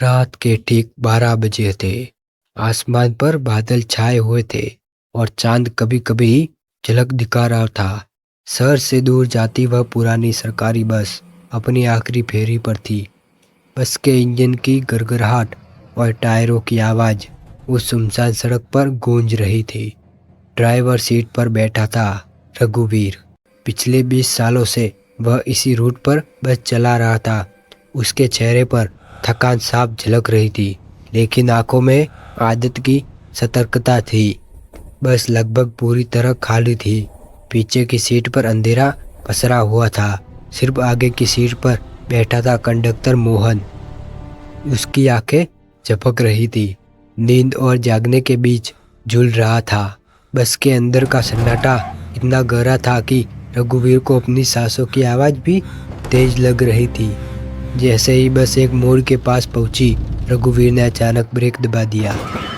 रात के ठीक 12 बजे थे। आसमान पर बादल छाए हुए थे और चांद कभी कभी ही झलक दिखा रहा था। शहर से दूर जाती वह पुरानी सरकारी बस अपनी आखिरी फेरी पर थी। बस के इंजन की गड़गड़ाहट और टायरों की आवाज़ उस सुनसान सड़क पर गूंज रही थी। ड्राइवर सीट पर बैठा था रघुवीर। पिछले 20 सालों से वह इसी रूट पर बस चला रहा था। उसके चेहरे पर थकान साफ झलक रही थी, लेकिन आंखों में आदत की सतर्कता थी। बस लगभग पूरी तरह खाली थी। पीछे की सीट पर अंधेरा पसरा हुआ था। सिर्फ आगे की सीट पर बैठा था कंडक्टर मोहन। उसकी आंखें झपक रही थी, नींद और जागने के बीच झूल रहा था। बस के अंदर का सन्नाटा इतना गहरा था कि रघुवीर को अपनी सांसों की आवाज़ भी तेज लग रही थी। जैसे ही बस एक मोड़ के पास पहुंची, रघुवीर ने अचानक ब्रेक दबा दिया।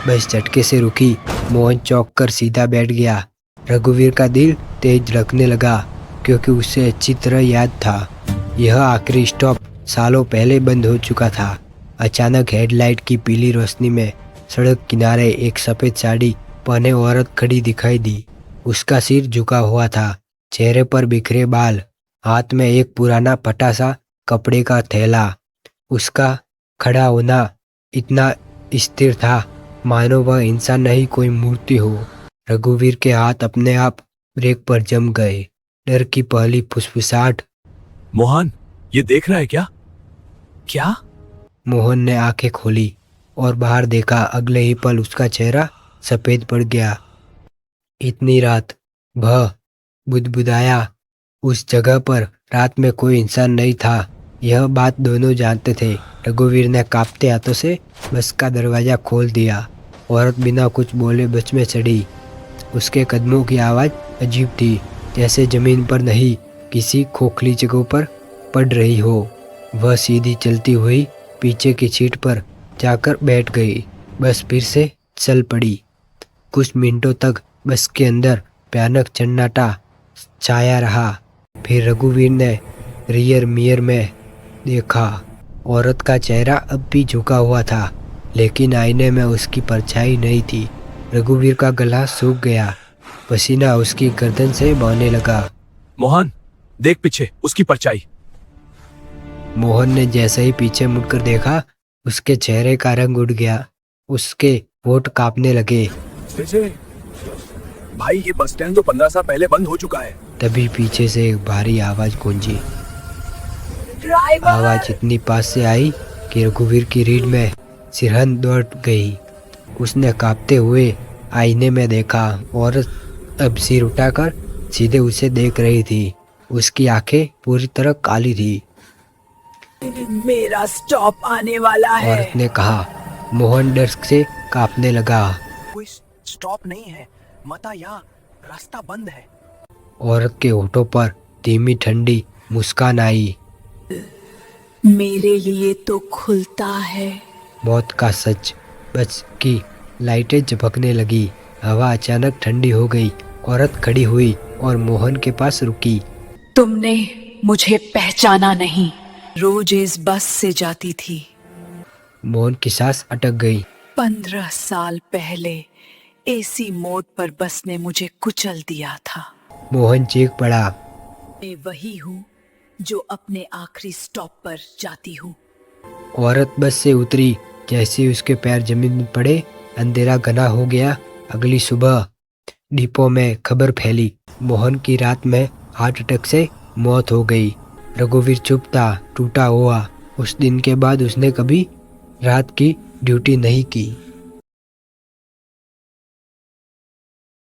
बस झटके से रुकी। मोहन चौंक कर सीधा बैठ गया। रघुवीर का दिल तेज धड़कने लगा, क्योंकि उसे अच्छी तरह याद था यह आखिरी स्टॉप सालों पहले बंद हो चुका था। अचानक हेडलाइट की पीली रोशनी में सड़क किनारे एक सफ़ेद साड़ी पहने औरत खड़ी दिखाई दी। उसका सिर झुका हुआ था, चेहरे पर बिखरे बाल, हाथ में एक पुराना फटा सा कपड़े का थैला। उसका खड़ा होना इतना स्थिर था मानो वह इंसान नहीं कोई मूर्ति हो। रघुवीर के हाथ अपने आप ब्रेक पर जम गए। डर की पहली फुसफुसाहट। मोहन, ये देख रहा है क्या? क्या? मोहन ने आंखें खोली और बाहर देखा। अगले ही पल उसका चेहरा सफेद पड़ गया। इतनी रात वह बुदबुदाया। उस जगह पर रात में कोई इंसान नहीं था, यह बात दोनों जानते थे। रघुवीर ने कांपते हाथों से बस का दरवाज़ा खोल दिया। औरत बिना कुछ बोले बस में चढ़ी। उसके कदमों की आवाज़ अजीब थी, जैसे ज़मीन पर नहीं किसी खोखली जगह पर पड़ रही हो। वह सीधी चलती हुई पीछे की सीट पर जाकर बैठ गई। बस फिर से चल पड़ी। कुछ मिनटों तक बस के अंदर भयानक सन्नाटा छाया रहा। फिर रघुवीर ने रियर मिरर में देखा। औरत का चेहरा अब भी झुका हुआ था, लेकिन आईने में उसकी परछाई नहीं थी। रघुवीर का गला सूख गया, पसीना उसकी गर्दन से बहने लगा। मोहन, देख पीछे, उसकी परछाई। मोहन ने जैसे ही पीछे मुड़कर देखा, उसके चेहरे का रंग उड़ गया। उसके होंठ कांपने लगे। भाई, ये बस स्टैंड तो 15 साल पहले बंद हो चुका है। तभी पीछे से एक भारी आवाज गूंजी। आवाज इतनी पास से आई कि रघुवीर की रीढ़ में सिरहन दौड़ गई। उसने कांपते हुए आईने में देखा। औरत अब सिर उठाकर सीधे उसे देख रही थी। उसकी आंखें पूरी तरह काली थी। मेरा स्टॉप आने वाला है, औरत ने कहा। मोहन डर से कांपने लगा। कोई स्टॉप नहीं है, मता यहाँ रास्ता बंद है। औरत के होठों पर धीमी ठंडी मुस्कान आई। मेरे लिए तो खुलता है। मौत का सच। बस की लाइटें झपकने लगी। हवा अचानक ठंडी हो गई। औरत खड़ी हुई और मोहन के पास रुकी। तुमने मुझे पहचाना नहीं। रोज इस बस से जाती थी। मोहन की सांस अटक गई। 15 साल पहले एसी मोड पर बस ने मुझे कुचल दिया था। मोहन चीख पड़ा। मैं वही हूँ जो अपने आखिरी स्टॉप पर जाती हूँ। औरत बस से उतरी। जैसे ही उसके पैर जमीन में पड़े, अंधेरा घना हो गया। अगली सुबह डिपो में खबर फैली, मोहन की रात में हार्ट अटैक से मौत हो गई। रघुवीर चुप था, टूटा हुआ। उस दिन के बाद उसने कभी रात की ड्यूटी नहीं की।